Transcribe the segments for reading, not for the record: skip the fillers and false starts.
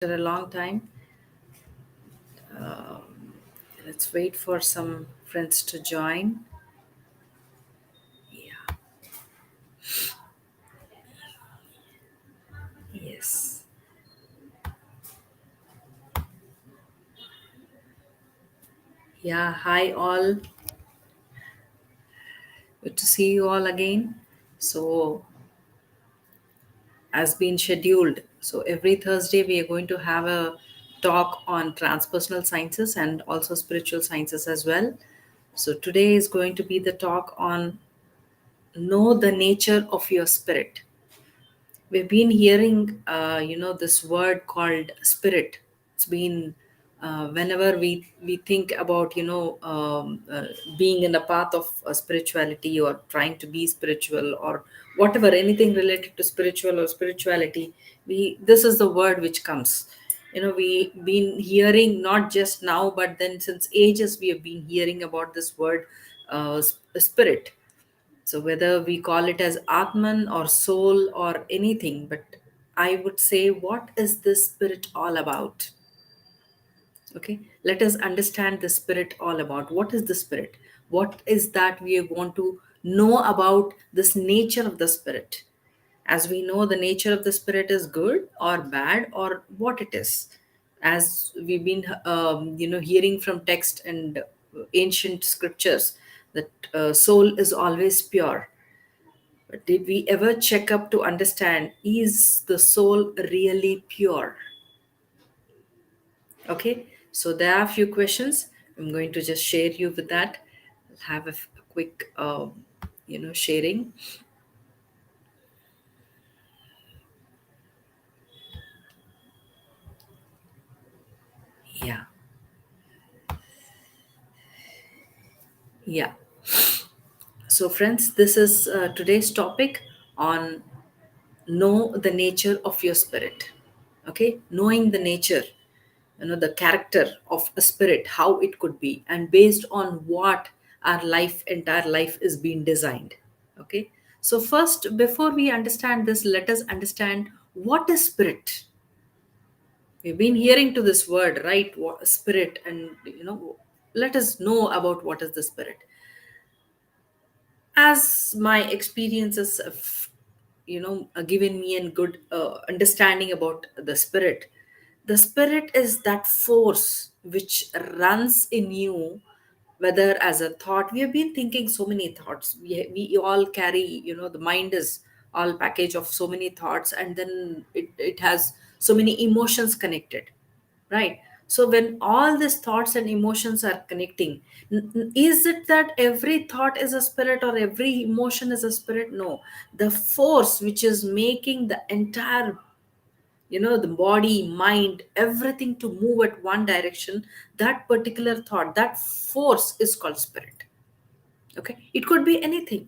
After a long time. Let's wait for some friends to join. Yeah, yes. Yeah, hi all. Good to see you all again. So, as been scheduled, so every Thursday we are going to have a talk on transpersonal sciences and also spiritual sciences as well. So, today is going to be the talk on know the nature of your spirit. We've been hearing this word called spirit. It's been whenever we think about being in the path of spirituality or trying to be spiritual or whatever, anything related to spiritual or spirituality, we this is the word which comes. We been hearing not just now, but then since ages we have been hearing about this word, spirit. So whether we call it as Atman or soul or anything, but I would say, what is this spirit all about? Okay, let us understand the spirit all about. What is the spirit? What is that we want to know about this nature of the spirit? As we know, the nature of the spirit is good or bad or what it is. As we've been hearing from text and ancient scriptures, that soul is always pure. But did we ever check up to understand, is the soul really pure? Okay, so there are a few questions. I'm going to just share you with that. Have a quick, sharing. Yeah, yeah. So, friends, this is today's topic on know the nature of your spirit. Okay, knowing the nature, the character of a spirit, how it could be, and based on what our entire life is being designed. Okay, so first, before we understand this, let us understand what is spirit. We've been hearing to this word, right? Spirit, and let us know about what is the spirit. As my experiences have given me a good understanding about the spirit is that force which runs in you, whether as a thought. We have been thinking so many thoughts. We all carry, the mind is all package of so many thoughts, and then it has so many emotions connected, right? So when all these thoughts and emotions are connecting, is it that every thought is a spirit or every emotion is a spirit? No, the force which is making the entire, the body, mind, everything to move at one direction, that particular thought, that force is called spirit. Okay, it could be anything.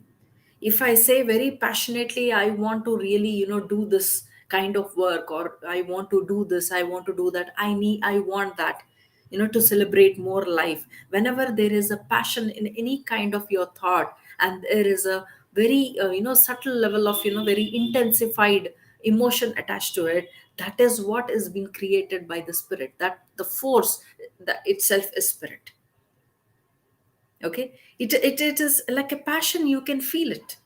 If I say very passionately, I want to really, do this kind of work, or I want to do this, I want to do that, I want that, to celebrate more life. Whenever there is a passion in any kind of your thought, and there is a very subtle level of, very intensified emotion attached to it, that is what is being created by the spirit. That the force that itself is spirit. Okay, it is like a passion, you can feel it,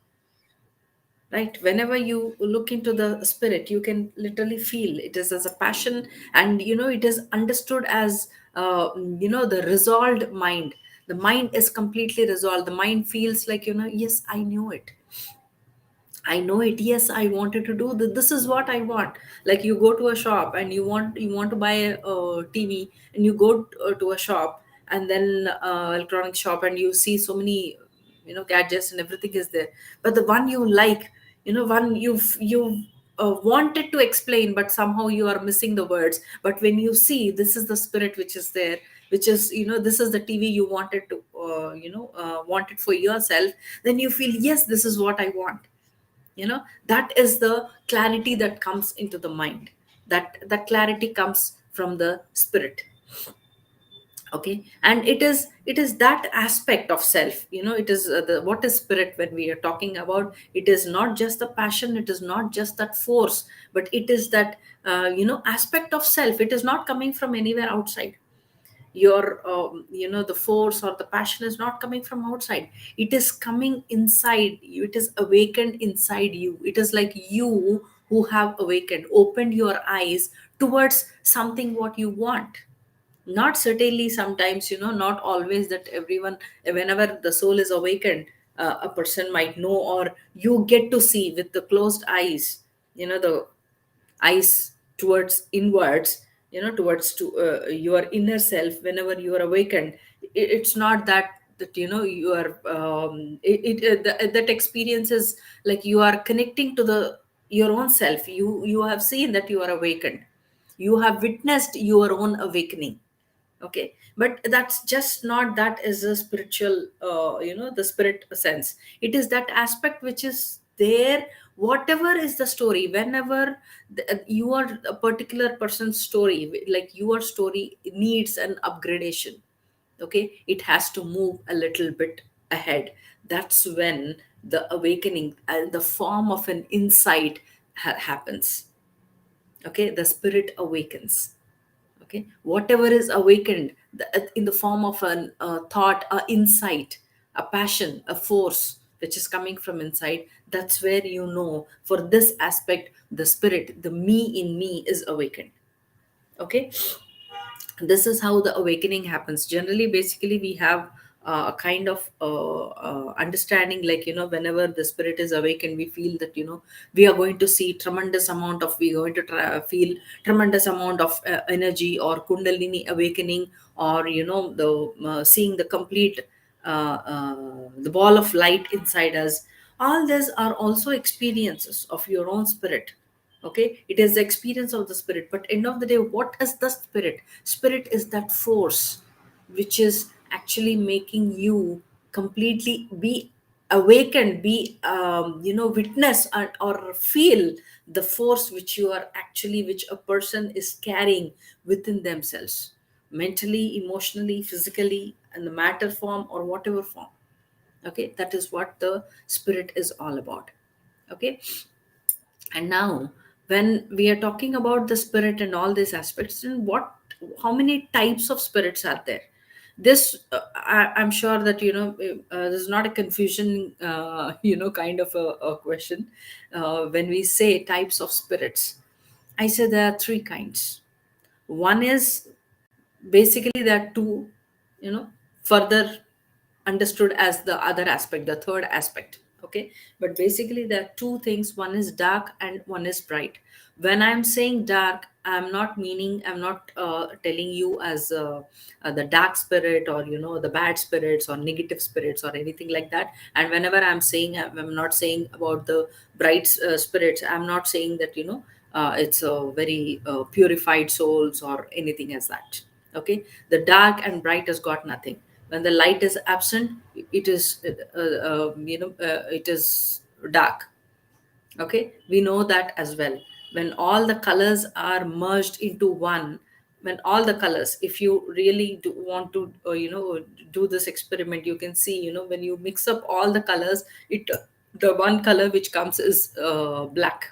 right? Whenever you look into the spirit, you can literally feel it is as a passion. And it is understood as the resolved mind. The mind is completely resolved. The mind feels like, yes, I knew it, I know it. Yes, I wanted to do this. This is what I want. Like, you go to a shop and you want to buy a, TV, and you go to a shop, and then electronic shop, and you see so many, gadgets and everything is there. But the one you like, one you wanted to explain, but somehow you are missing the words. But when you see, this is the spirit which is there, which is, this is the TV you wanted to wanted for yourself. Then you feel, yes, this is what I want. That is the clarity that comes into the mind. That clarity comes from the spirit. Okay, and it is that aspect of self, it is the what is spirit when we are talking about. It is not just the passion, it is not just that force, but it is that aspect of self. It is not coming from anywhere outside. Your the force or the passion is not coming from outside. It is coming inside you, it is awakened inside you. It is like you who have awakened, opened your eyes towards something what you want. Not certainly, sometimes, not always that everyone, whenever the soul is awakened, a person might know, or you get to see with the closed eyes, the eyes towards inwards, towards to your inner self. Whenever you are awakened, it's not that you are that experience is like you are connecting to the your own self. You have seen that you are awakened, you have witnessed your own awakening. Okay, but that's just not that is a spiritual, the spirit sense. It is that aspect which is there. Whatever is the story, whenever you are a particular person's story, like your story needs an upgradation. Okay, it has to move a little bit ahead. That's when the awakening, the form of an insight happens. Okay, the spirit awakens. Okay, whatever is awakened, in the form of an thought, a insight, a passion, a force which is coming from inside, that's where, for this aspect, the spirit, the me in me is awakened. Okay, this is how the awakening happens generally. Basically, we have a kind of understanding, like, whenever the spirit is awakened, we feel that, we are going to see tremendous amount of, we are going to feel tremendous amount of energy or kundalini awakening, or the seeing the complete the ball of light inside us. All these are also experiences of your own spirit. Okay, it is the experience of the spirit, but end of the day, what is the spirit? Spirit is that force which is actually making you completely be awakened, be witness, or feel the force which you are actually, which a person is carrying within themselves, mentally, emotionally, physically, in the matter form or whatever form. Okay, that is what the spirit is all about. Okay, and now, when we are talking about the spirit and all these aspects, then how many types of spirits are there? This, I'm sure that, there's not a confusion, kind of a question. When we say types of spirits, I say there are three kinds. One is, basically, there are two, further understood as the other aspect, the third aspect. Okay, but basically there are two things: one is dark and one is bright. When I'm saying dark, I'm not meaning, I'm not telling you as the dark spirit, or the bad spirits or negative spirits or anything like that. And whenever I'm saying, I'm not saying about the bright spirits, I'm not saying that, it's a very purified souls or anything as that. Okay, the dark and bright has got nothing. When the light is absent, it is it is dark. Okay, we know that as well. When all the colors are merged into one, when all the colors, if you really want to do this experiment, you can see, when you mix up all the colors, it the one color which comes is black.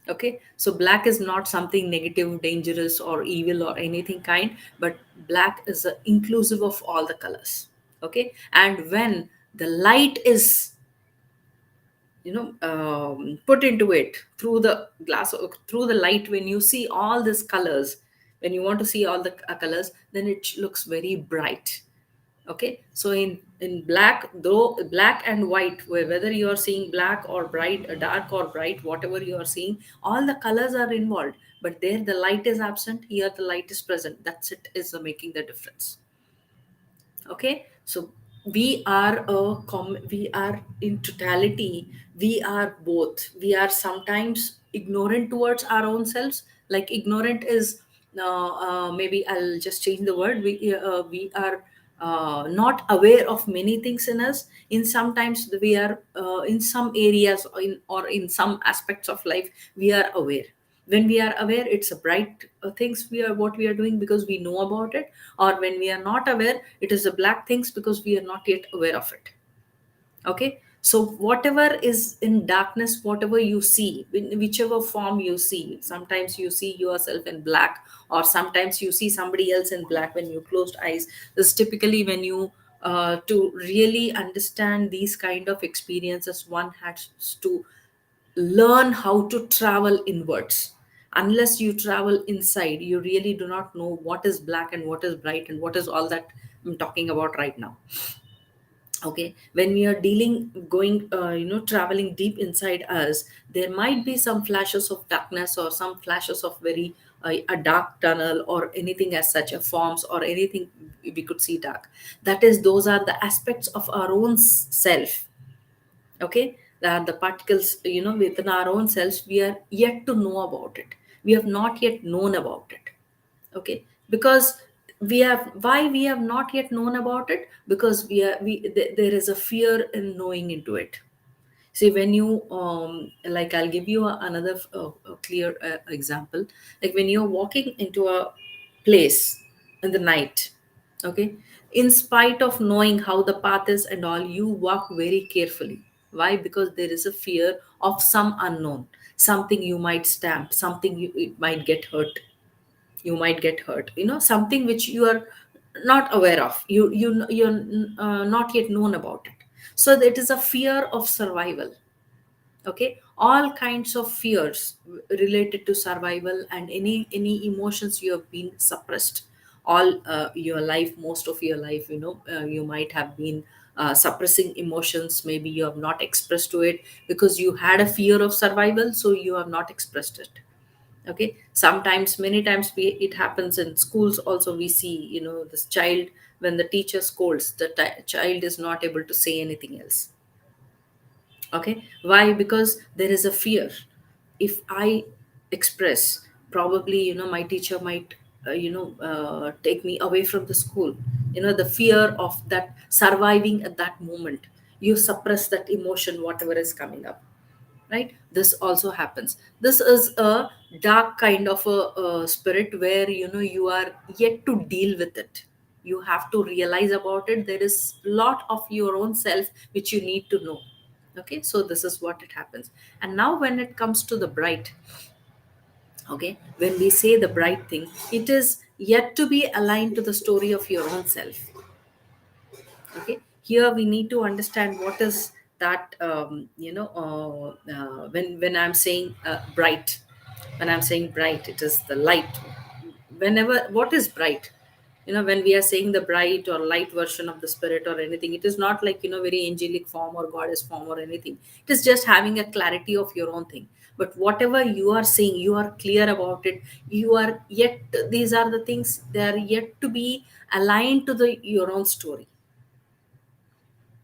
Okay, so black is not something negative, dangerous, or evil or anything kind, but black is inclusive of all the colors. Okay, and when the light is put into it through the glass, through the light, when you see all these colors, when you want to see all the colors, then it looks very bright. Okay, so in black, though black and white, whether you are seeing black or bright, dark or bright, whatever you are seeing, all the colors are involved, but there the light is absent, here the light is present. That's it, is making the difference. Okay, so we are in totality, we are both. We are sometimes ignorant towards our own selves. Like, ignorant is, maybe I'll just change the word. We are not aware of many things in us. In sometimes we are in some areas, or in some aspects of life, we are aware. When we are aware, it's a bright things we are what we are doing because we know about it, or when we are not aware, it is a black things because we are not yet aware of it. Okay, so whatever is in darkness, whatever you see, in whichever form you see, sometimes you see yourself in black, or sometimes you see somebody else in black when you closed eyes. This is typically when you to really understand these kind of experiences, one has to learn how to travel inwards. Unless you travel inside, you really do not know what is black and what is bright and what is all that I'm talking about right now. Okay, when we are dealing going traveling deep inside us, there might be some flashes of darkness or some flashes of very a dark tunnel or anything as such a forms or anything we could see dark. That is, those are the aspects of our own self. Okay, that are the particles, within our own selves, we are yet to know about it. We have not yet known about it. Okay, because we have not yet known about it, because there is a fear in knowing into it. See, when you like, I'll give you another a clear example. Like when you're walking into a place in the night, okay, in spite of knowing how the path is and all, you walk very carefully. Why? Because there is a fear of some unknown, something you might stamp, something it might get hurt, something which you are not aware of, you're not yet known about it. So it is a fear of survival. Okay, all kinds of fears related to survival, and any emotions you have been suppressed all your life, most of your life, you might have been suppressing emotions. Maybe you have not expressed to it because you had a fear of survival, so you have not expressed it. Okay, sometimes, many times, it happens in schools also. We see, this child, when the teacher scolds, the child is not able to say anything else. Okay, why? Because there is a fear. If I express, probably, my teacher might take me away from the school. The fear of that surviving at that moment, you suppress that emotion, whatever is coming up. Right, this also happens. This is a dark kind of a spirit, where you are yet to deal with it. You have to realize about it. There is lot of your own self which you need to know. Okay, so this is what it happens. And now when it comes to the bright, okay, when we say the bright thing, it is yet to be aligned to the story of your own self. Okay, here we need to understand what is that. When I'm saying bright, when I'm saying bright, it is the light. Whenever, what is bright? When we are saying the bright or light version of the spirit or anything, it is not like, very angelic form or goddess form or anything. It is just having a clarity of your own thing. But whatever you are saying, you are clear about it. You are yet, these are the things, they are yet to be aligned to the your own story.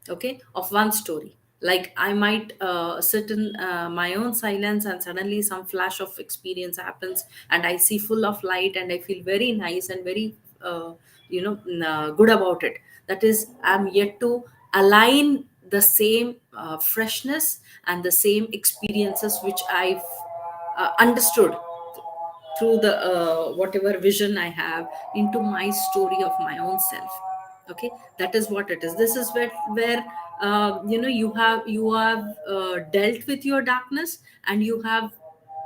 Okay, of one story. Like I might sit in my own silence, and suddenly some flash of experience happens, and I see full of light, and I feel very nice and very good about it. That is, I'm yet to align the same freshness and the same experiences which I've understood through the whatever vision I have into my story of my own self. Okay, that is what it is. This is where you have dealt with your darkness, and you have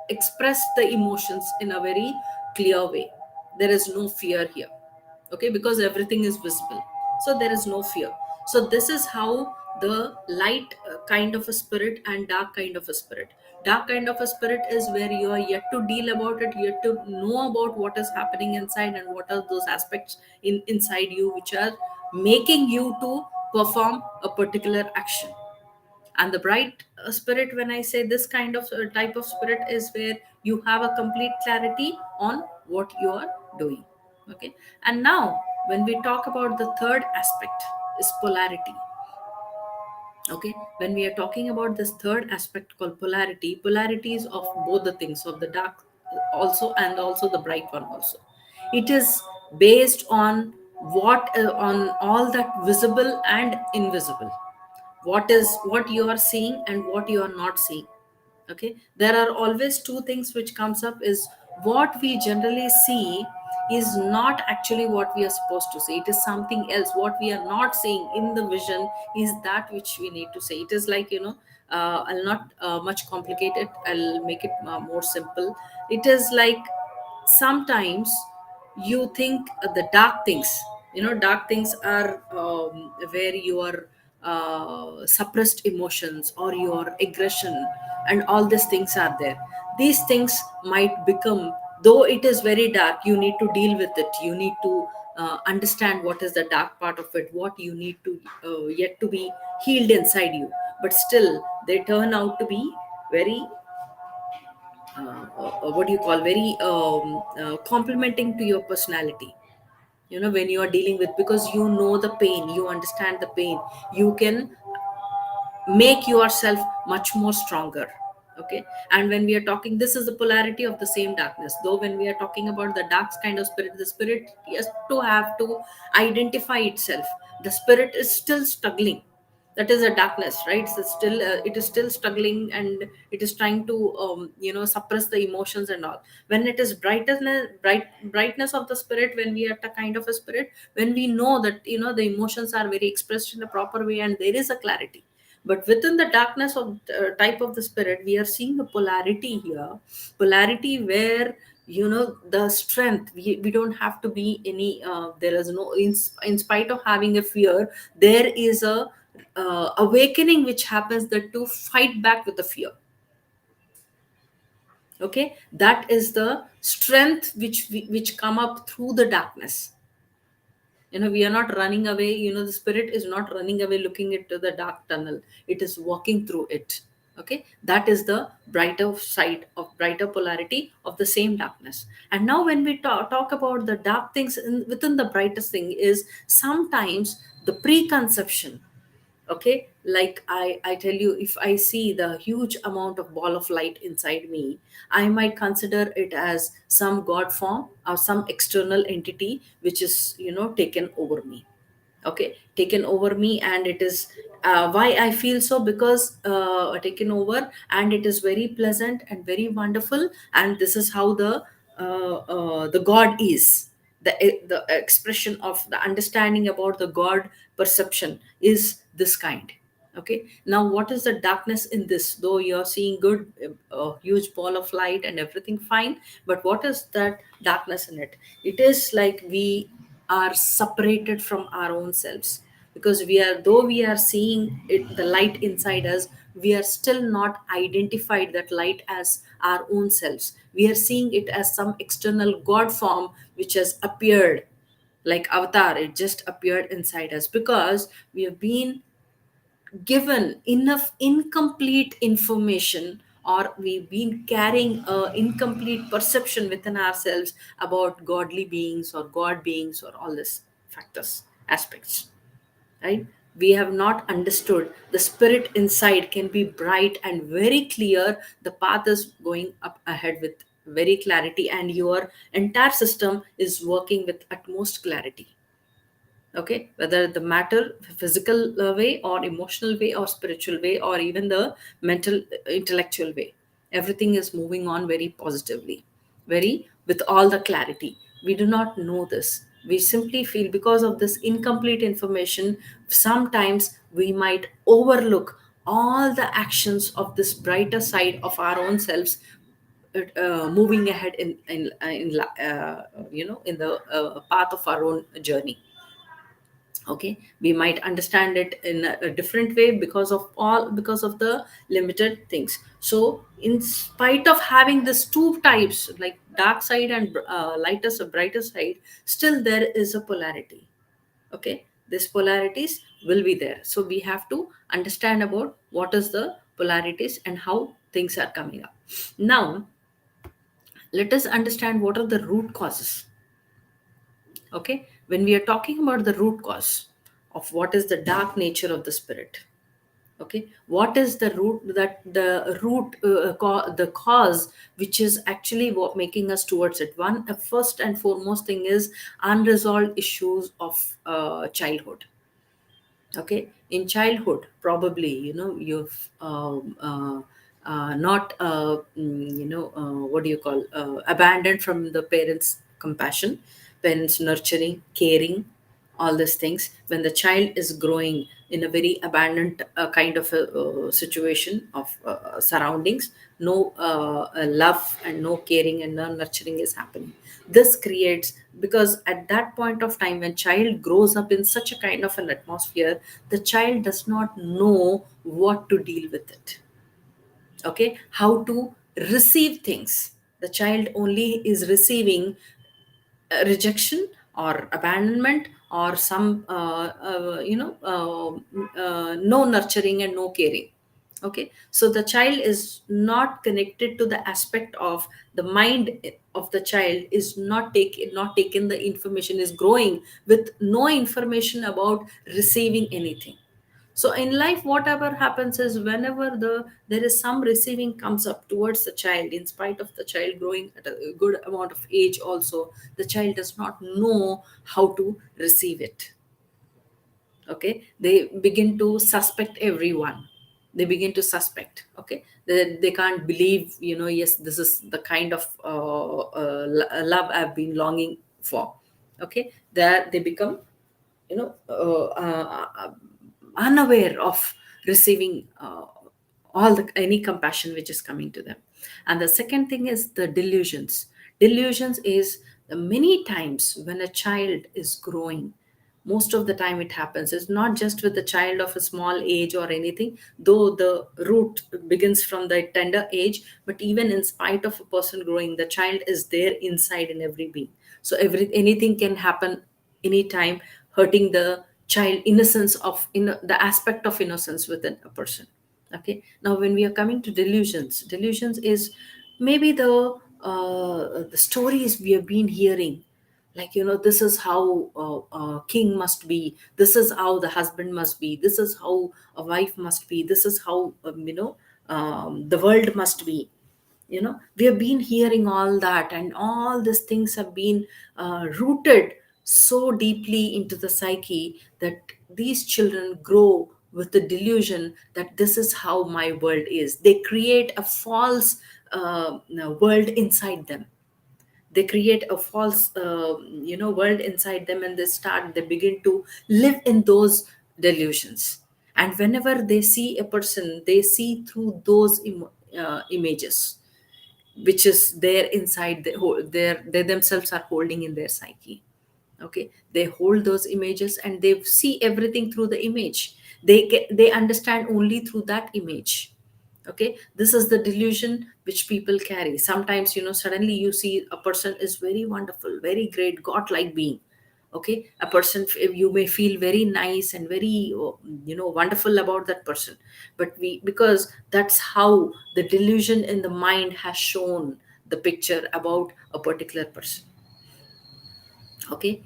expressed the emotions in a very clear way. There is no fear here. Okay, because everything is visible, so there is no fear. So this is how the light kind of a spirit and dark kind of a spirit. Dark kind of a spirit is where you are yet to deal about it, yet to know about what is happening inside, and what are those aspects inside you which are making you to perform a particular action. And the bright spirit, when I say this kind of type of spirit, is where you have a complete clarity on what you are doing. Okay, and now when we talk about the third aspect, is polarity. Okay, when we are talking about this third aspect called polarity, polarities of both the things, of the dark also and also the bright one also, it is based on what on all that visible and invisible. What is what you are seeing and what you are not seeing. Okay, there are always two things which comes up is what we generally see is not actually what we are supposed to see. It is something else. What we are not seeing in the vision is that which we need to say. It is like, I'll not much complicate it, I'll make it more simple. It is like sometimes you think the dark things, dark things are where your suppressed emotions or your aggression and all these things are there. These things might become, though it is very dark, you need to deal with it, you need to understand what is the dark part of it, what you need to yet to be healed inside you. But still they turn out to be very what do you call, very complementing to your personality. When you are dealing with, because you know the pain, you understand the pain, you can make yourself much more stronger. Okay, and when we are talking, this is the polarity of the same darkness. Though when we are talking about the dark kind of spirit, the spirit has to have to identify itself. The spirit is still struggling. That is a darkness, right? So still it is still struggling, and it is trying to suppress the emotions and all. When it is brightness of the spirit, when we are a kind of a spirit, when we know that the emotions are very expressed in a proper way and there is a clarity. But within the darkness of type of the spirit, we are seeing a polarity here. Polarity where the strength, we don't have to be any there is no, in spite of having a fear, there is a awakening which happens, that to fight back with the fear. Okay, that is the strength which come up through the darkness. We are not running away. The spirit is not running away looking into the dark tunnel, it is walking through it. Okay, that is the brighter side of brighter polarity of the same darkness. And now when we talk about the dark things within the brightest thing, is sometimes the preconception. Okay, like I tell you, if I see the huge amount of ball of light inside me, I might consider it as some god form or some external entity which is taken over me. Okay, taken over me, and it is why I feel so, because taken over, and it is very pleasant and very wonderful. And this is how the god is, the expression of the understanding about the god perception is this kind. Okay, now what is the darkness in this? Though you're seeing good, a huge ball of light and everything fine, but what is that darkness in it? It is like we are separated from our own selves, because we are, though we are seeing it, the light inside us, we are still not identified that light as our own selves. We are seeing it as some external god form which has appeared, like avatar, it just appeared inside us, because we have been given enough incomplete information, or we've been carrying a incomplete perception within ourselves about godly beings or god beings or all this factors aspects, right? We have not understood the spirit inside can be bright and very clear. The path is going up ahead with very clarity, and your entire system is working with utmost clarity. Okay, whether the matter physical way or emotional way or spiritual way or even the mental intellectual way, everything is moving on very positively, very with all the clarity. We do not know this, we simply feel, because of this incomplete information, sometimes we might overlook all the actions of this brighter side of our own selves, moving ahead in the path of our own journey. Okay, we might understand it in a different way, because of the limited things. So in spite of having these two types, like dark side and lighter brighter side, still there is a polarity. Okay, these polarities will be there, so we have to understand about what is the polarities and how things are coming up. Now let us understand what are the root causes. Okay, when we are talking about the root cause of what is the dark nature of the spirit, okay, what is the root, that the root the cause which is actually what making us towards it? One, first and foremost thing is unresolved issues of childhood. Okay, in childhood, probably you've not what do you call, abandoned from the parents compassion, parents nurturing, caring, all these things. When the child is growing in a very abandoned kind of a situation of surroundings, no love and no caring and no nurturing is happening. This creates, because at that point of time when child grows up in such a kind of an atmosphere, the child does not know what to deal with it. Okay, how to receive things. The child only is receiving rejection or abandonment or some no nurturing and no caring. Okay, so the child is not connected to the aspect of the mind of the child is not taken the information, is growing with no information about receiving anything. So in life whatever happens is, whenever there is some receiving comes up towards the child, in spite of the child growing at a good amount of age also, the child does not know how to receive it. Okay, they begin to suspect everyone. They begin to suspect. Okay, they can't believe, yes, this is the kind of love I've been longing for. Okay, there they become, you know uh, uh, uh, unaware of receiving all the any compassion which is coming to them. And the second thing is the delusions. Delusions is many times when a child is growing, most of the time it happens, it's not just with the child of a small age or anything, though the root begins from the tender age, but even in spite of a person growing, the child is there inside in every being. So anything can happen anytime, hurting the child innocence of the aspect of innocence within a person. Okay, now when we are coming to delusions is maybe the stories we have been hearing, like, this is how king must be, this is how the husband must be, this is how a wife must be, this is how the world must be. We have been hearing all that, and all these things have been rooted so deeply into the psyche that these children grow with the delusion that this is how my world is. They create a false world inside them. They create a false world inside them, and they begin to live in those delusions. And whenever they see a person, they see through those images which is there inside they themselves are holding in their psyche. Okay, they hold those images and they see everything through the image. They understand only through that image. Okay, this is the delusion which people carry. Sometimes, suddenly you see a person is very wonderful, very great, godlike being. Okay, a person, you may feel very nice and very wonderful about that person, but we because that's how the delusion in the mind has shown the picture about a particular person. Okay,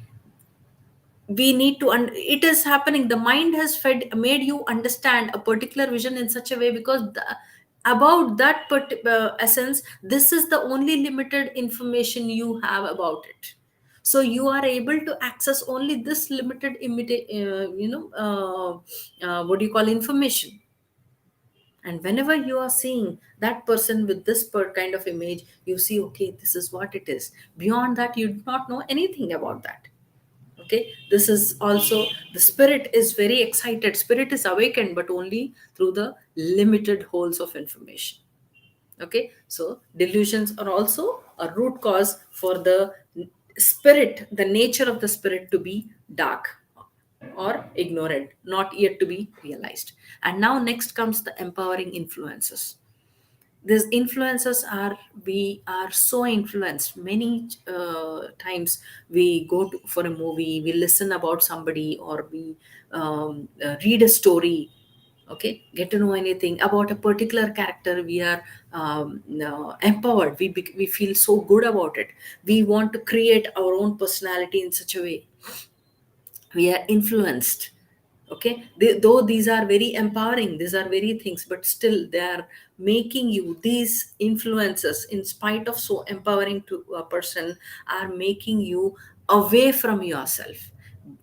we need to it is happening, the mind has made you understand a particular vision in such a way, because about that essence, this is the only limited information you have about it. So you are able to access only this limited what do you call, information. And whenever you are seeing that person with this kind of image, you see, okay, this is what it is. Beyond that, you do not know anything about that. Okay, this is also, the spirit is very excited, spirit is awakened, but only through the limited holes of information. Okay, so delusions are also a root cause for the spirit, the nature of the spirit to be dark or ignorant, not yet to be realized. And now next comes the empowering influences. These influences are, we are so influenced many times. We go for a movie, we listen about somebody, or we read a story. Okay, get to know anything about a particular character, we are empowered, we feel so good about it. We want to create our own personality in such a way, we are influenced. Okay, though these are very empowering, these are very things, but still they are making you, these influences, in spite of so empowering to a person, are making you away from yourself,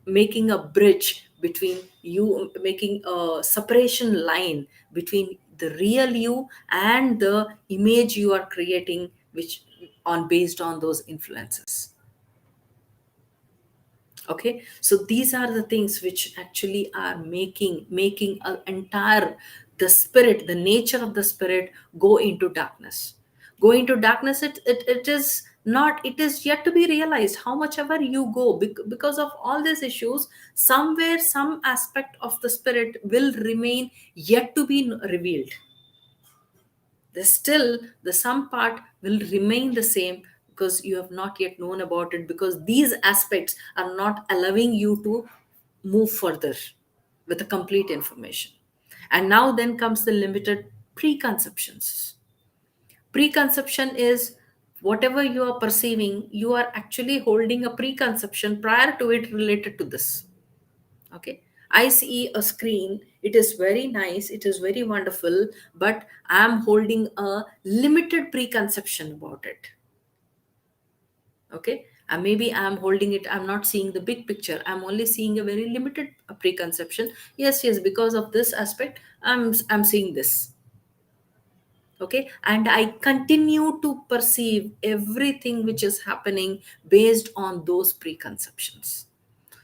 making a bridge between you, making a separation line between the real you and the image you are creating, which on based on those influences. Okay, so these are the things which actually are making an entire, the spirit, the nature of the spirit, go into darkness. Go into darkness, it is not, it is yet to be realized how much ever you go, because of all these issues. Somewhere some aspect of the spirit will remain yet to be revealed. The still, the some part will remain the same, because you have not yet known about it, because these aspects are not allowing you to move further with the complete information. And now then comes the limited preconceptions. Preconception is whatever you are perceiving, you are actually holding a preconception prior to it related to this. Okay, I see a screen, it is very nice, it is very wonderful, but I'm holding a limited preconception about it. Okay, and maybe I'm holding it, I'm not seeing the big picture, I'm only seeing a very limited preconception. Yes, yes, because of this aspect, I'm seeing this. Okay, and I continue to perceive everything which is happening based on those preconceptions.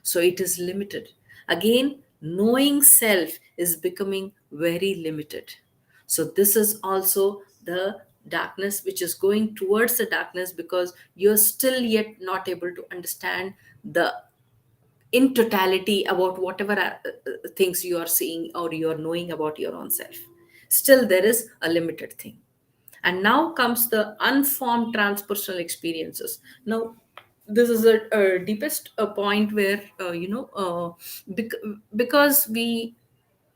So it is limited. Again, knowing self is becoming very limited. So this is also the darkness which is going towards the darkness, because you're still yet not able to understand the in totality about whatever things you are seeing or you are knowing about your own self. Still there is a limited thing. And now comes the unformed transpersonal experiences. Now this is a deepest point where because we,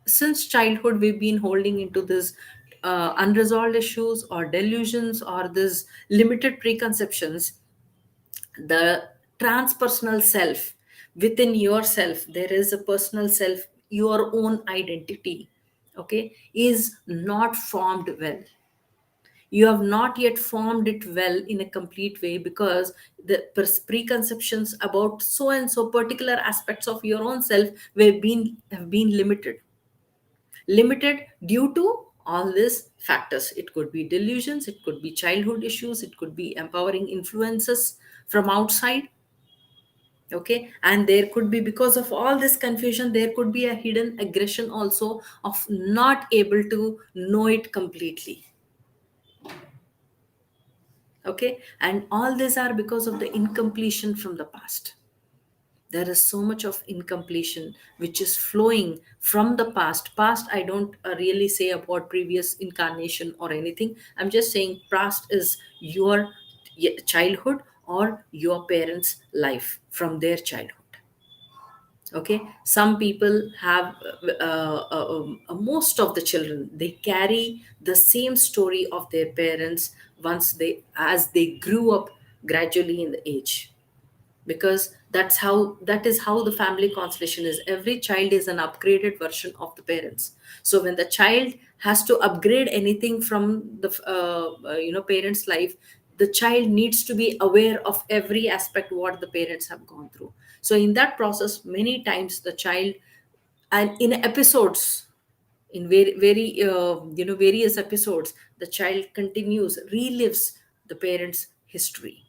since childhood, we've been holding into this unresolved issues or delusions or this limited preconceptions. The transpersonal self, within yourself there is a personal self, your own identity, okay, is not formed well. You have not yet formed it well in a complete way, because the preconceptions about so and so particular aspects of your own self have been limited due to all these factors. It could be delusions, it could be childhood issues, it could be empowering influences from outside. Okay, and there could be, because of all this confusion, there could be a hidden aggression also of not able to know it completely. Okay, and all these are because of the incompletion from the past. There is so much of incompletion which is flowing from the past. I don't really say about previous incarnation or anything. I'm just saying past is your childhood or your parents life from their childhood. Okay, some people have most of the children, they carry the same story of their parents once they, as they grew up gradually in the age, because that is how the family constellation is. Every child is an upgraded version of the parents. So when the child has to upgrade anything from the parents life, the child needs to be aware of every aspect what the parents have gone through. So in that process, many times the child, and in episodes, in various episodes, the child continues, relives the parents history.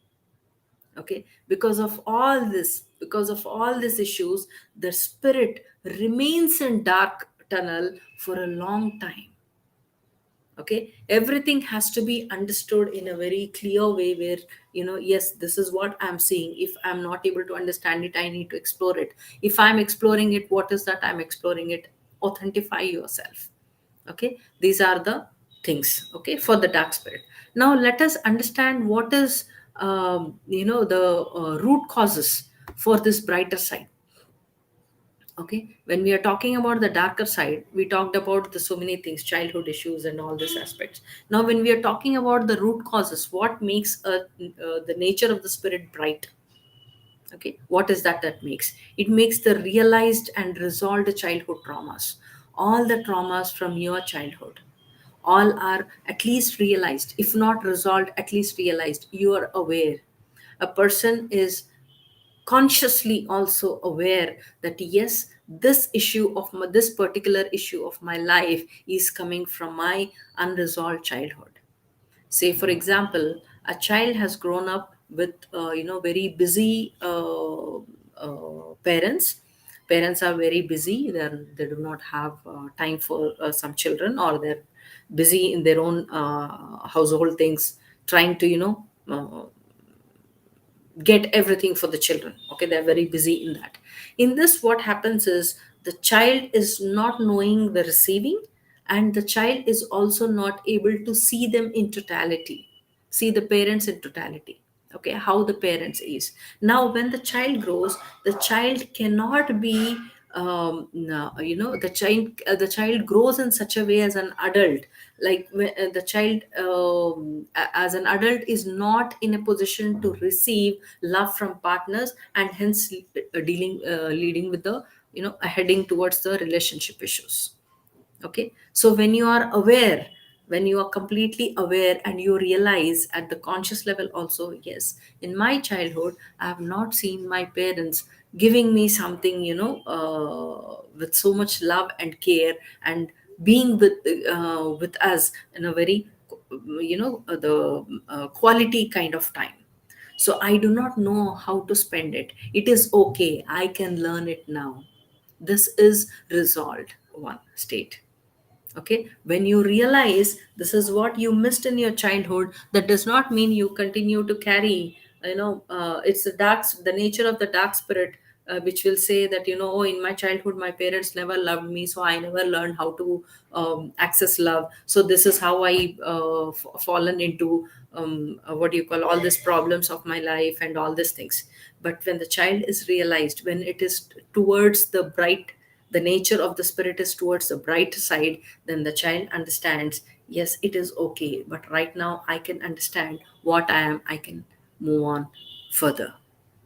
Okay, because of all these issues, the spirit remains in dark tunnel for a long time. Okay, everything has to be understood in a very clear way, where yes, this is what I'm seeing. If I'm not able to understand it, I need to explore it. If I'm exploring it, what is that I'm exploring it? Authentify yourself. Okay, these are the things, okay, for the dark spirit. Now let us understand what is the root causes for this brighter side. Okay, when we are talking about the darker side, we talked about the so many things, childhood issues and all these aspects. Now when we are talking about the root causes, what makes the nature of the spirit bright? Okay, what is that makes it? Makes the realized and resolved childhood traumas. All the traumas from your childhood, all are at least realized, if not resolved, at least realized. You are aware. A person is consciously also aware that yes, this this particular issue of my life is coming from my unresolved childhood. Say for example, a child has grown up with very busy parents are very busy, they do not have time for some children, or they're busy in their own household things, trying to get everything for the children. Okay, they're very busy in that. In this, what happens is the child is not knowing the receiving, and the child is also not able to see them in totality, see the parents in totality. Okay, how the parents is. Now when the child grows, the child cannot be no, the child grows in such a way as an adult, like the child as an adult is not in a position to receive love from partners, and hence dealing leading with the heading towards the relationship issues. Okay, so when you are aware, when you are completely aware and you realize at the conscious level also, yes, in my childhood I have not seen my parents giving me something, with so much love and care, and being with us in a very the quality kind of time. So I do not know how to spend it. It is okay, I can learn it now. This is resolved one state. Okay, when you realize this is what you missed in your childhood, that does not mean you continue to carry, it's the nature of the dark spirit, which will say that, oh, in my childhood my parents never loved me, so I never learned how to access love, so this is how I fallen into what do you call, all these problems of my life and all these things. But when the child is realized, when it is towards the bright, the nature of the spirit is towards the bright side, then the child understands, yes, it is okay, but right now I can understand what I am, I can move on further.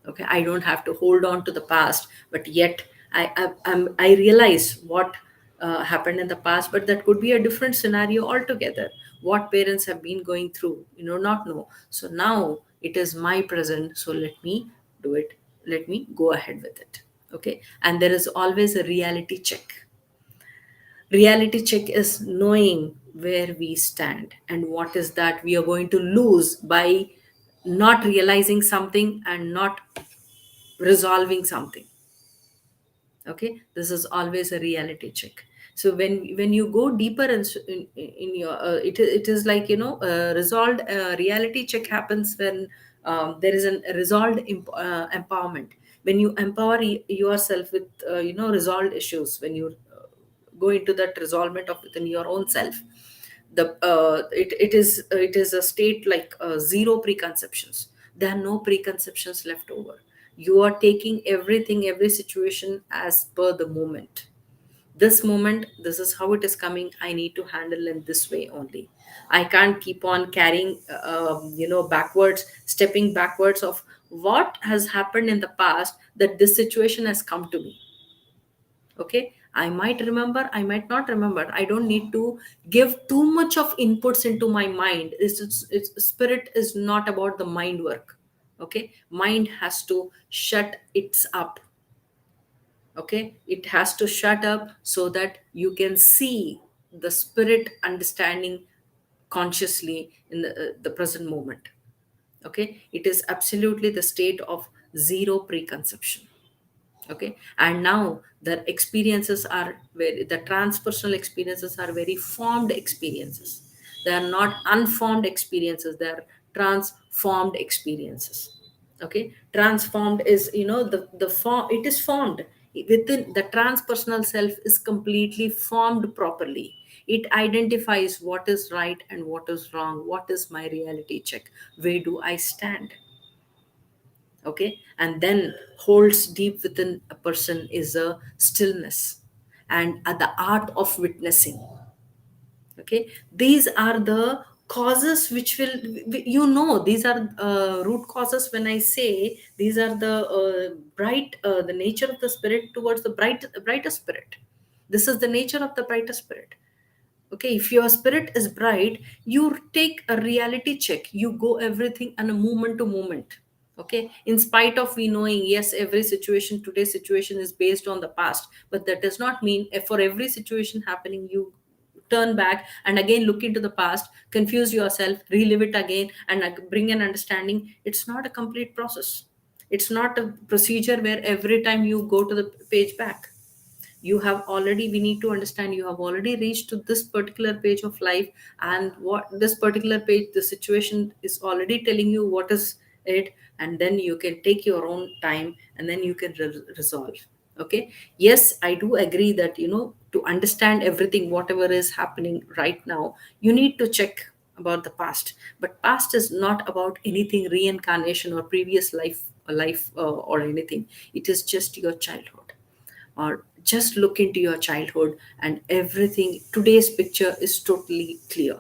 Okay, I don't have to hold on to the past, but yet I realize what happened in the past, but that could be a different scenario altogether. What parents have been going through, not know. So now it is my present, so let me do it, let me go ahead with it. Okay, and there is always a reality check. Reality check is knowing where we stand and what is that we are going to lose by not realizing something and not resolving something. Okay, this is always a reality check. So when you go deeper in your it is like, resolved reality check happens when there is a resolved empowerment. When you empower yourself with resolved issues, when you go into that resolvement of within your own self, it is a state like zero preconceptions. There are no preconceptions left over. You are taking everything, every situation as per the moment. This moment, this is how it is coming, I need to handle in this way only. I can't keep on carrying backwards, stepping backwards of what has happened in the past, that this situation has come to me. Okay, I might remember, I might not remember. I don't need to give too much of inputs into my mind. It's spirit is not about the mind work. Okay, mind has to shut its up. Okay, it has to shut up so that you can see the spirit understanding consciously in the present moment. Okay, it is absolutely the state of zero preconception. Okay, and now the experiences are very, the transpersonal experiences are very formed experiences. They are not unformed experiences, they are transformed experiences. Okay, transformed is, the form, it is formed within the transpersonal self, is completely formed properly. It identifies what is right and what is wrong, what is my reality check, where do I stand. Okay, and then holds deep within a person is a stillness and the art of witnessing. Okay, these are the causes which will, these are root causes. When I say these are the the nature of the spirit towards the brighter spirit. This is the nature of the brighter spirit. Okay, if your spirit is bright, you take a reality check, you go everything on a moment to moment. Okay, in spite of we knowing, yes, every situation, today's situation is based on the past, but that does not mean for every situation happening you turn back and again look into the past, confuse yourself, relive it again, and bring an understanding. It's not a complete process. It's not a procedure where every time you go to the page back. You have already, we need to understand, you have already reached to this particular page of life, and what this particular page, the situation is already telling you what is it, and then you can take your own time and then you can resolve. Okay, yes, I do agree that, to understand everything whatever is happening right now, you need to check about the past. But past is not about anything reincarnation or previous life or anything. It is just your childhood, or just look into your childhood, and everything, today's picture is totally clear.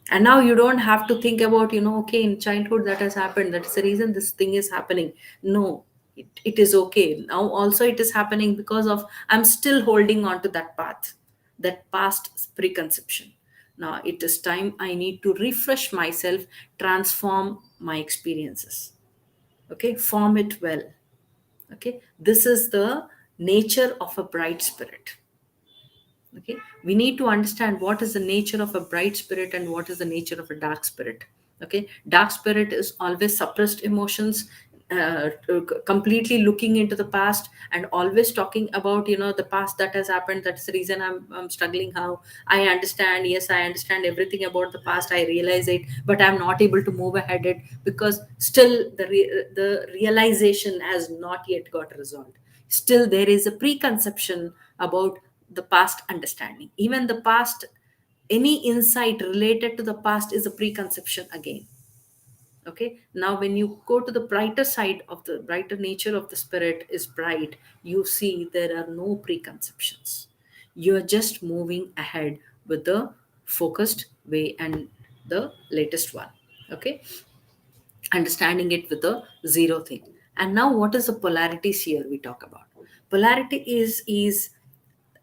And now you don't have to think about, okay, in childhood that has happened, that's the reason this thing is happening. No, it is okay now. Also it is happening because of I'm still holding on to that path, that past preconception. Now it is time I need to refresh myself, transform my experiences. Okay, form it well. Okay, this is the nature of a bright spirit. Okay, we need to understand what is the nature of a bright spirit and what is the nature of a dark spirit. Okay, dark spirit is always suppressed emotions, completely looking into the past and always talking about, the past that has happened. That's the reason I'm struggling. How I understand, yes, I understand everything about the past, I realize it, but I'm not able to move ahead it because still the realization has not yet got resolved. Still there is a preconception about the past understanding. Even the past, any insight related to the past is a preconception again. Okay, now when you go to the brighter side of the brighter nature of the spirit is bright, you see there are no preconceptions. You're just moving ahead with the focused way and the latest one. Okay, understanding it with a zero thing. And now what is the polarities here we talk about? Polarity is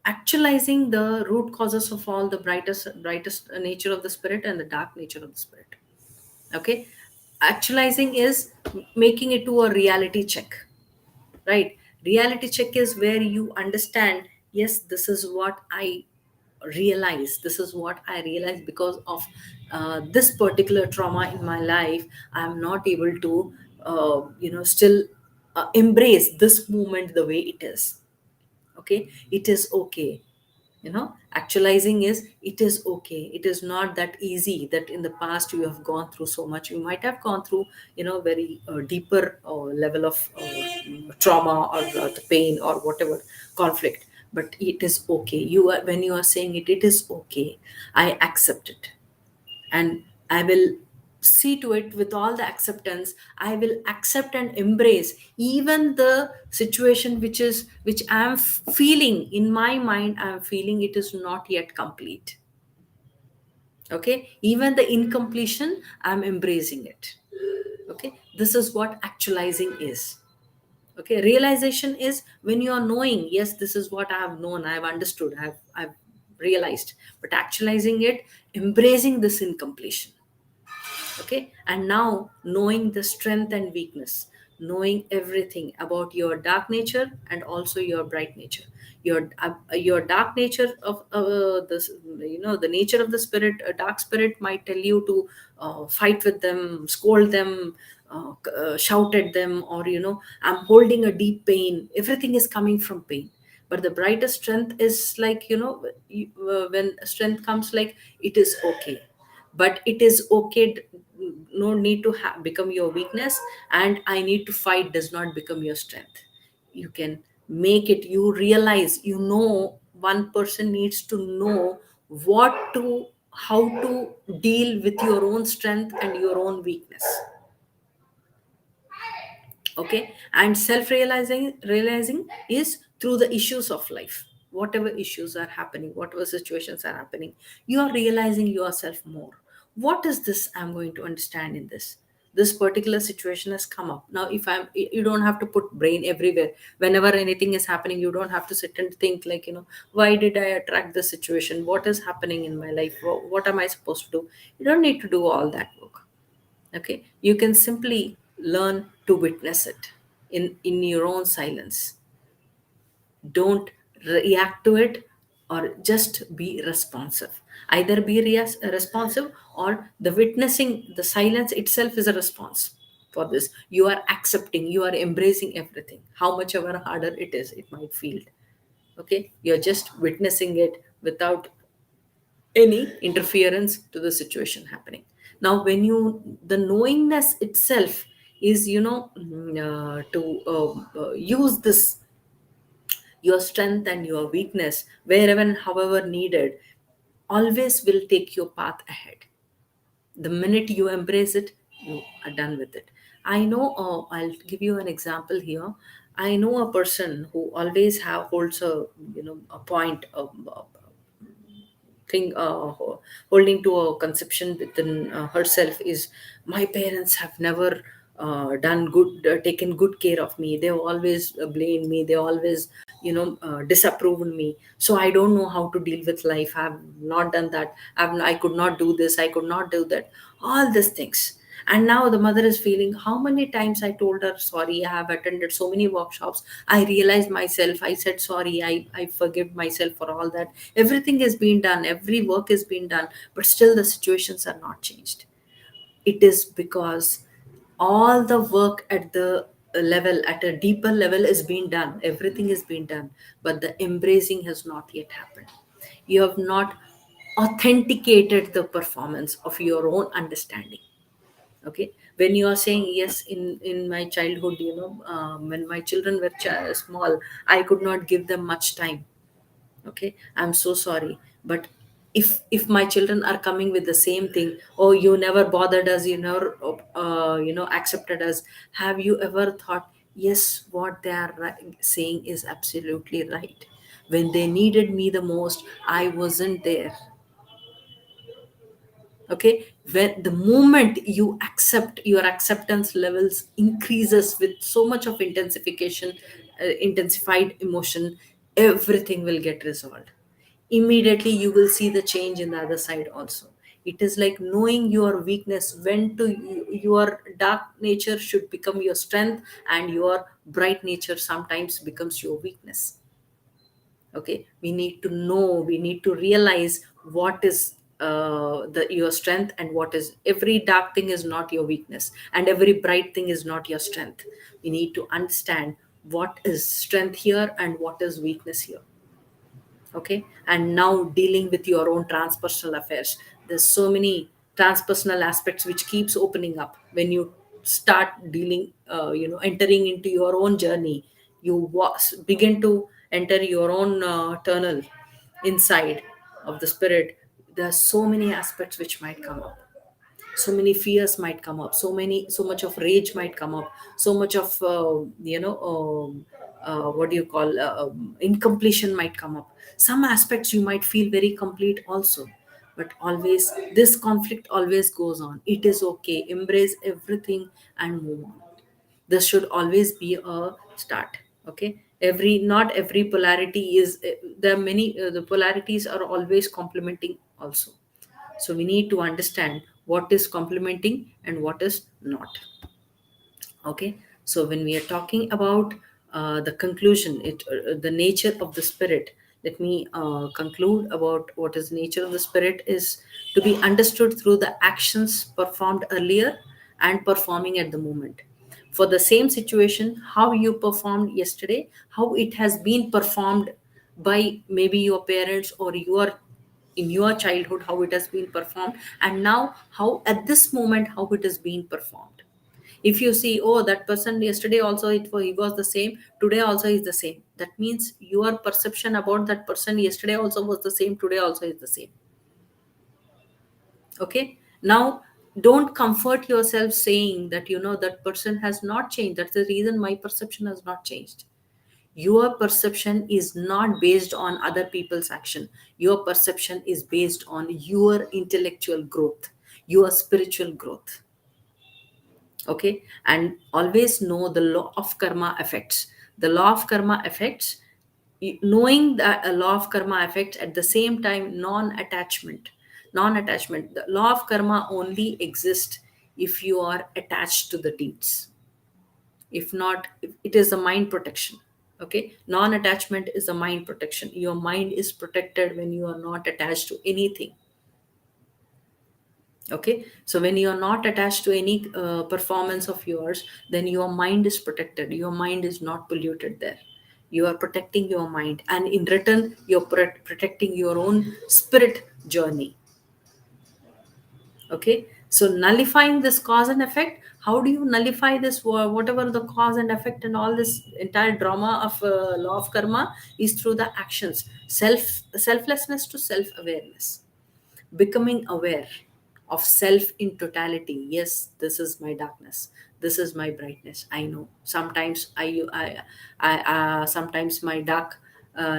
actualizing the root causes of all the brightest nature of the spirit and the dark nature of the spirit. Okay, actualizing is making it to a reality check, right? Reality check is where you understand, yes, this is what I realize, this is what I realize because of this particular trauma in my life. I'm not able to still embrace this moment the way it is. Okay, it is okay. Actualizing is, it is okay. It is not that easy that in the past you have gone through so much, you might have gone through, very deeper level of trauma or the pain or whatever conflict. But it is okay, you are, when you are saying it, it is okay, I accept it, and I will see to it with all the acceptance. I will accept and embrace even the situation which I am feeling in my mind. I am feeling it is not yet complete. Okay, even the incompletion, I'm embracing it. Okay, this is what actualizing is. Okay, realization is when you are knowing, yes, this is what I have known, I have understood, I've realized. But actualizing it, embracing this incompletion. Okay, and now knowing the strength and weakness, knowing everything about your dark nature and also your bright nature. Your dark nature of this, the nature of the spirit, a dark spirit might tell you to fight with them, scold them, shout at them, or I'm holding a deep pain, everything is coming from pain. But the brightest strength is like, when strength comes, like, it is okay. But it is okay, no need to become your weakness, and I need to fight does not become your strength. You can make it, you realize, one person needs to know what to how to deal with your own strength and your own weakness. Okay, and self realizing is through the issues of life. Whatever issues are happening, whatever situations are happening, you are realizing yourself more. What is this I'm going to understand in this particular situation has come up now. If I'm You don't have to put brain everywhere. Whenever anything is happening, you don't have to sit and think, like, why did I attract this situation, what is happening in my life, what am I supposed to do. You don't need to do all that work. Okay, you can simply learn to witness it in your own silence. Don't react to it, or just be responsive. Either be responsive, or the witnessing, the silence itself is a response for this. You are accepting, you are embracing everything, how much ever harder it is, it might feel. Okay, you're just witnessing it without any interference to the situation happening. Now when you, the knowingness itself is, to use this, your strength and your weakness, wherever and however needed, always will take your path ahead. The minute you embrace it, you are done with it. I know, I'll give you an example here. I know a person who always have holds a, a point of, thing, holding to a conception within herself is, my parents have never done good, taken good care of me. They always blamed me, they always, disapproved me, so I don't know how to deal with life. I've not done that. I could not do this, I could not do that, all these things. And now the mother is feeling, how many times I told her sorry, I have attended so many workshops, I realized myself, I said sorry, I forgive myself for all that. Everything has been done, every work has been done, but still the situations are not changed. It is because all the work at the level, at a deeper level, is being done, everything is being done, but the embracing has not yet happened. You have not authenticated the performance of your own understanding. Okay, when you are saying yes, in my childhood, when my children were small, I could not give them much time. Okay, I'm so sorry, but if my children are coming with the same thing, oh, you never bothered us, you never accepted us, have you ever thought, yes, what they are saying is absolutely right. When they needed me the most, I wasn't there. Okay, when the moment you accept, your acceptance levels increases with so much of intensification, intensified emotion, everything will get resolved. Immediately you will see the change in the other side also. It is like knowing your weakness, when to your dark nature should become your strength, and your bright nature sometimes becomes your weakness. Okay, we need to know, we need to realize what is the your strength, and what is, every dark thing is not your weakness, and every bright thing is not your strength. We need to understand what is strength here and what is weakness here. Okay, and now dealing with your own transpersonal affairs, there's so many transpersonal aspects which keeps opening up when you start dealing, entering into your own journey. You begin to enter your own tunnel inside of the spirit. There are so many aspects which might come up, so many fears might come up, so much of rage might come up, so much of what do you call, incompletion might come up. Some aspects you might feel very complete also, but always this conflict always goes on. It is okay, embrace everything and move on. This should always be a start. Okay, every, not every polarity is, there are many, the polarities are always complementing also. So we need to understand what is complementing and what is not. Okay, so when we are talking about the conclusion, the nature of the spirit, let me conclude about what is nature of the spirit is to be understood through the actions performed earlier and performing at the moment. For the same situation, how you performed yesterday, how it has been performed by maybe your parents, or your, in your childhood, how it has been performed, and now how at this moment how it is being performed. If you see, oh, that person yesterday also he was the same, today also is the same, that means your perception about that person yesterday also was the same, today also is the same. Okay, now don't comfort yourself saying that, that person has not changed, that's the reason my perception has not changed. Your perception is not based on other people's action. Your perception is based on your intellectual growth, your spiritual growth. Okay, and always know the law of karma effects. The law of karma effects, knowing that a law of karma effects, at the same time non-attachment. The law of karma only exists if you are attached to the deeds. If not, it is a mind protection. Okay, non-attachment is a mind protection. Your mind is protected when you are not attached to anything. Okay, so when you are not attached to any performance of yours, then your mind is protected, your mind is not polluted there. You are protecting your mind, and in return you're protecting your own spirit journey. Okay, so nullifying this cause and effect, how do you nullify this, whatever the cause and effect and all this entire drama of law of karma, is through the actions. Selflessness to self awareness, becoming aware of self in totality. Yes, this is my darkness, this is my brightness. I know sometimes sometimes my dark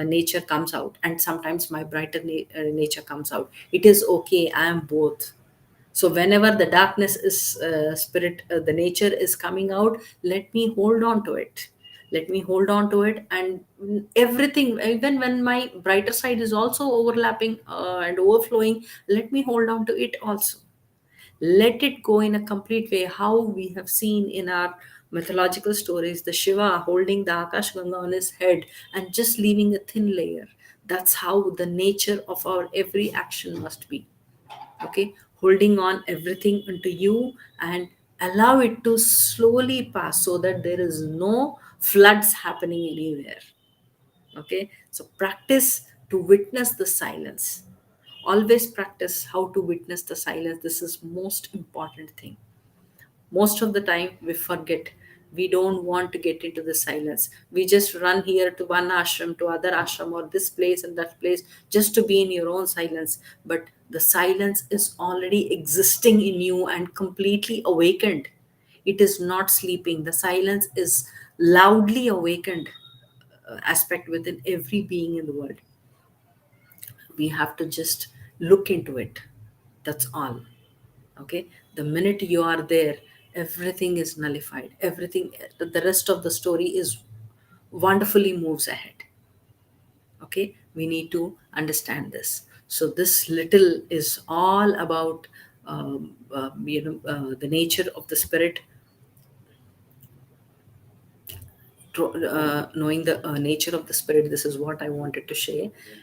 nature comes out, and sometimes my brighter nature comes out. It is okay, I am both. So whenever the darkness is spirit, the nature is coming out, let me hold on to it, let me hold on to it. And everything, even when my brighter side is also overlapping and overflowing, let me hold on to it also. Let it go in a complete way, how we have seen in our mythological stories, the Shiva holding the Akash Ganga on his head and just leaving a thin layer. That's how the nature of our every action must be. Okay, holding on everything into you, and allow it to slowly pass, so that there is no floods happening anywhere. Okay, so practice to witness the silence. Always practice how to witness the silence. This is most important thing. Most of the time we forget, we don't want to get into the silence. We just run here to one ashram to other ashram, or this place and that place, just to be in your own silence. But the silence is already existing in you and completely awakened. It is not sleeping. The silence is loudly awakened aspect within every being in the world. We have to just look into it. That's all. Okay, the minute you are there, everything is nullified, everything, the rest of the story is wonderfully moves ahead. Okay, we need to understand this. So this little is all about the nature of the spirit, knowing the nature of the spirit. This is what I wanted to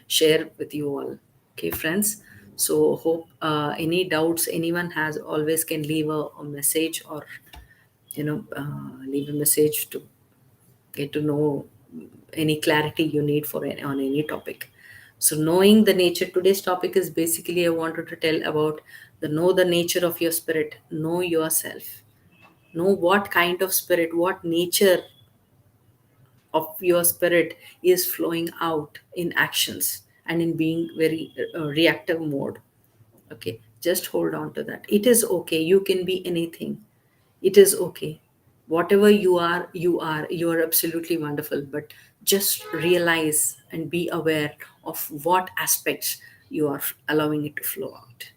share with you all. Okay, friends. So hope any doubts anyone has, always can leave a message, or leave a message to get to know any clarity you need for on any topic. So knowing the nature, today's topic is basically, I wanted to tell about the know the nature of your spirit, know yourself, know what kind of spirit, what nature of your spirit is flowing out in actions and in being very reactive mode. Okay, just hold on to that. It is okay, you can be anything. It is okay, whatever you are, you are absolutely wonderful. But just realize and be aware of what aspects you are allowing it to flow out.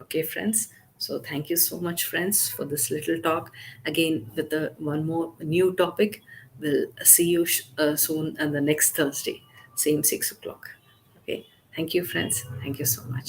Okay, friends. So thank you so much, friends, for this little talk. Again, with the one more new topic. We'll see you soon on the next Thursday, same 6 o'clock. Okay. Thank you, friends. Thank you so much.